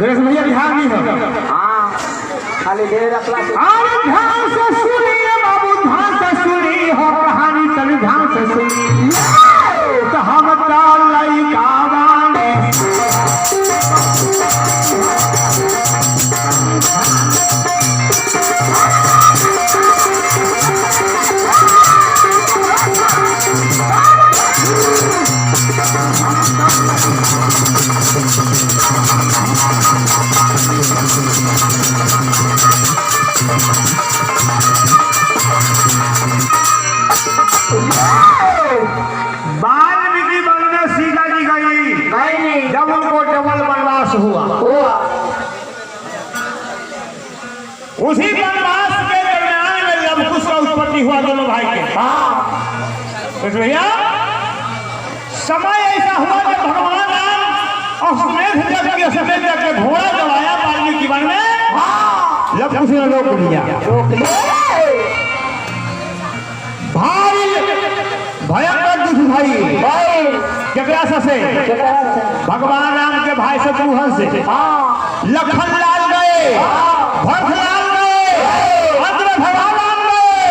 गणेश भैया ध्यान दी हो। हाँ खाली देर रखला ध्यान से सुनिए बाबू, ध्यान से सुनिए हो कहानी, तभी ध्यान से सुनिए। तो हम वाल्मीकि वन में सीता जी गई जब उनको डबल वनवास हुआ। उसी वनवास के दरमियान में जब कुछ का उत्पत्ति हुआ दोनों भाई के, तो भैया समय ऐसा हुआ कि भगवान राम अश्वमेध यज्ञ के समय जाके घोड़ा चलाया वाल्मीकि वन में। जब कुछ ने रोक लिया भाई, भयंकर दुख भाई केकरा से भगवान राम के भाई से पूहन से लखन लाल गए, भरत लाल गए, अंदर भगवान राम गए,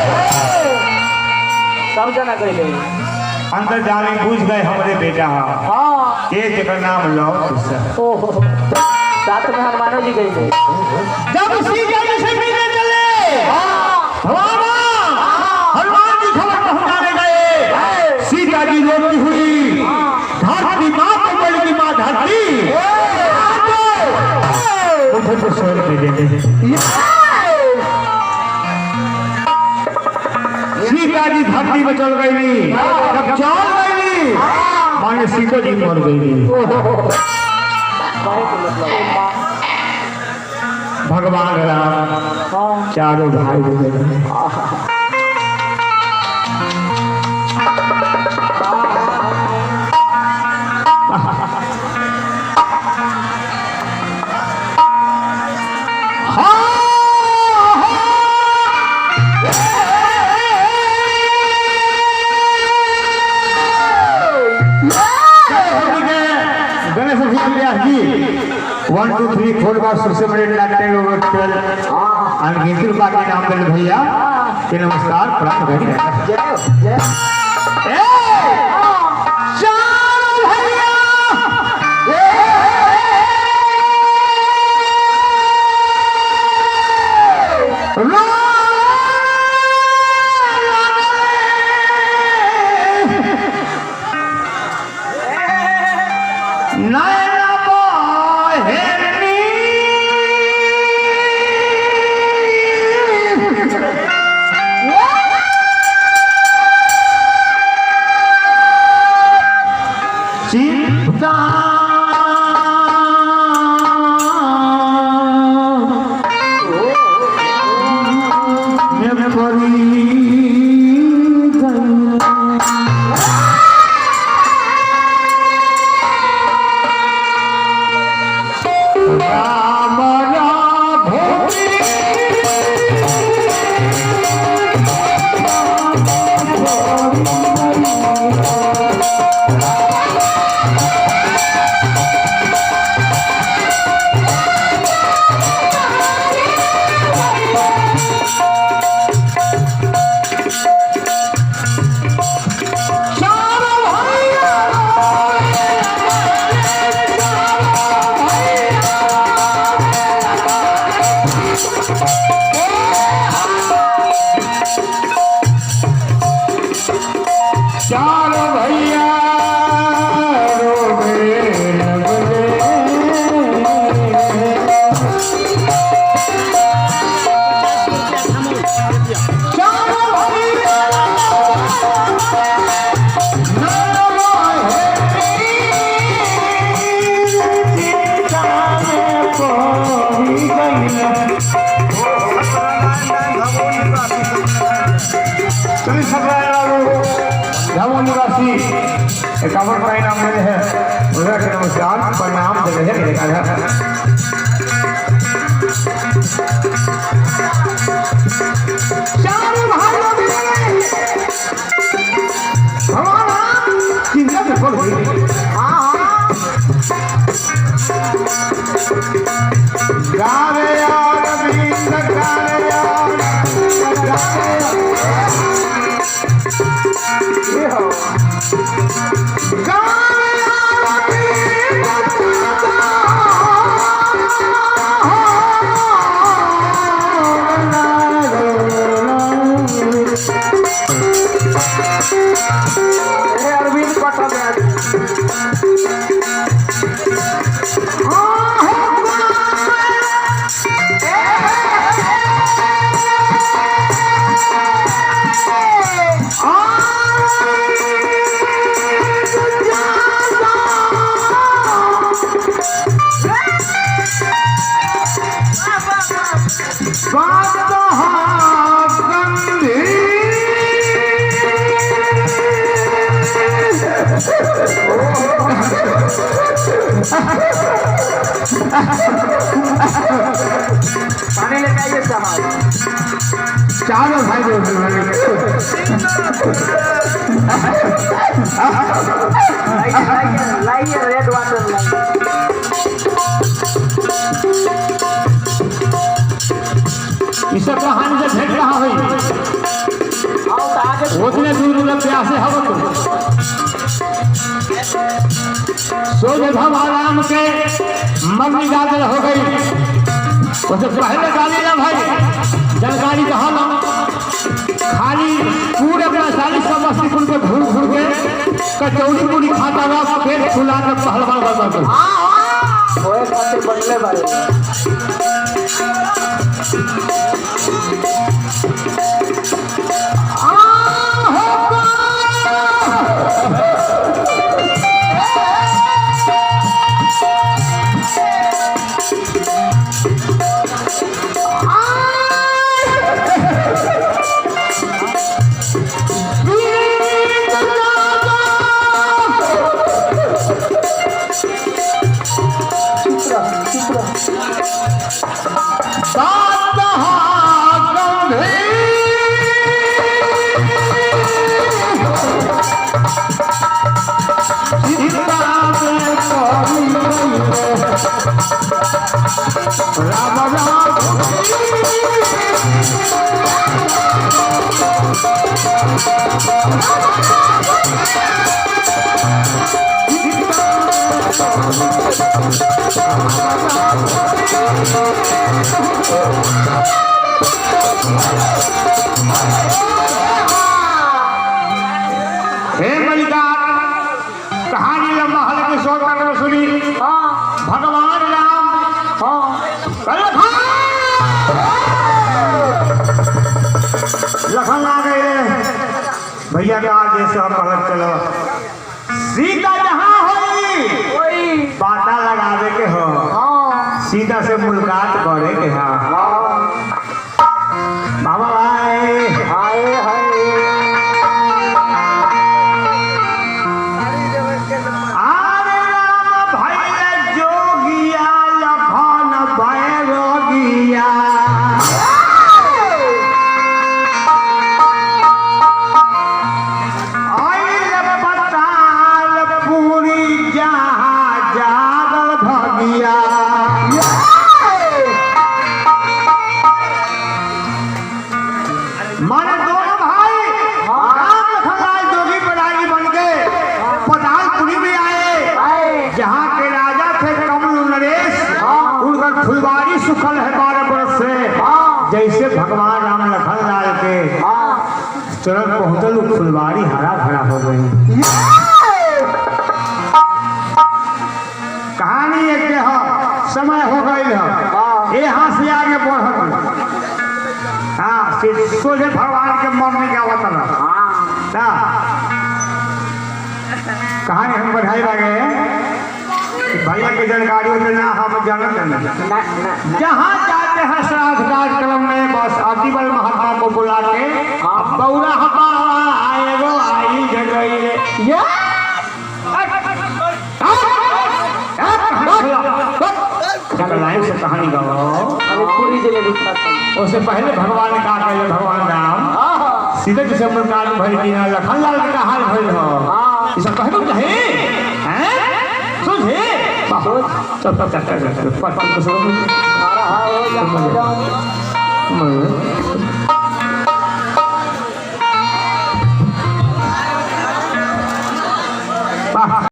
सब जना गए अंदर जाने बुझ गए हमारे बेटा के जेकर नाम लो साथ में हनुमान जी गए। जब सीता जी से मिलने चले हनुमान जी खबर पहुंचाने गए। सीता जी रोती हुई धरती माँ को बड़ी की माँ धरती सीता जी धरती में चल गई। जब चल गई माने सीता जी मर गई। भगवान राम चारों भाई गणेश भैया जी 1 2 3 4 बार सबसे बड़े नाट्य अनगिनती रुपया के नाम देने भैया के नमस्कार प्राप्त करें। एकावन का इनाम मिले हैं, उन्हें नमस्कार प्रणाम दे रहे हैं। चारों भाइयों भगवान चिंता में पड़ गई। पानी लेके आइए साहब। चारों भाई लाइए रेड वाटर लाइए। इस कहानी से भेंट कहाँ हुई? आओ तो आगे उतने दूर में प्यासे हव तुम सोचे भगवान राम के मन में गाजर हो गई। उसे पहले गाली ना भाई जानकारी कहा ना खाली पूरे अपना 40 कुल के घूर घूर के कचौड़ी पूरी खाता रहा पेट फुला के पहलवान बना दो। ओए खातिर बदले बारे हे मलिकार कहानी लंबा हल्के शोर में सुनी। भगवान राम लखन आ गए भैया का आगे सब पलट चलो सीता जहाँ हुई बाता लगावे के हो सीता से मुलाकात करे के हाँ बाबा भाई हाय हाय आरे राम भैया जोगिया लखन भैरोगिया आइल पताल पूरी जहाँ जागल भगिया मन दोनों भाई राम लखन जोगी बड़ाई बन के पतालपुरी में आए जहाँ के राजा थे कमल नरेश उनका फुलवारी सुखल है 12 बरस से जैसे भगवान राम लखन लाल के तुरंत पहुंचल फुलवारी हरा भरा हो गई। कहानी एक के हो समय हो गई हो यहाँ से आगे बढ़ हाँ सोचे भगवान के मन में क्या होता ना कहानी हम बढ़ाई लगे भैया की जानकारी होते ना हम जानते नहीं जहाँ जाते हैं श्राद्ध कार्यक्रम में बस अतिबल महात्मा को बुला के बौरा हवा आएगो आई जगह लाइन से कहानी गाओ पूरी जगह उससे पहले भगवान ने कहा कहे भगवान राम सीधे किसे मुलाकात भइल की ना लखन लाल के हाल भइल हो ई सब कहबो चाहे हैं सुझे चल चल चल चल पट पट हमारा हाल हो जा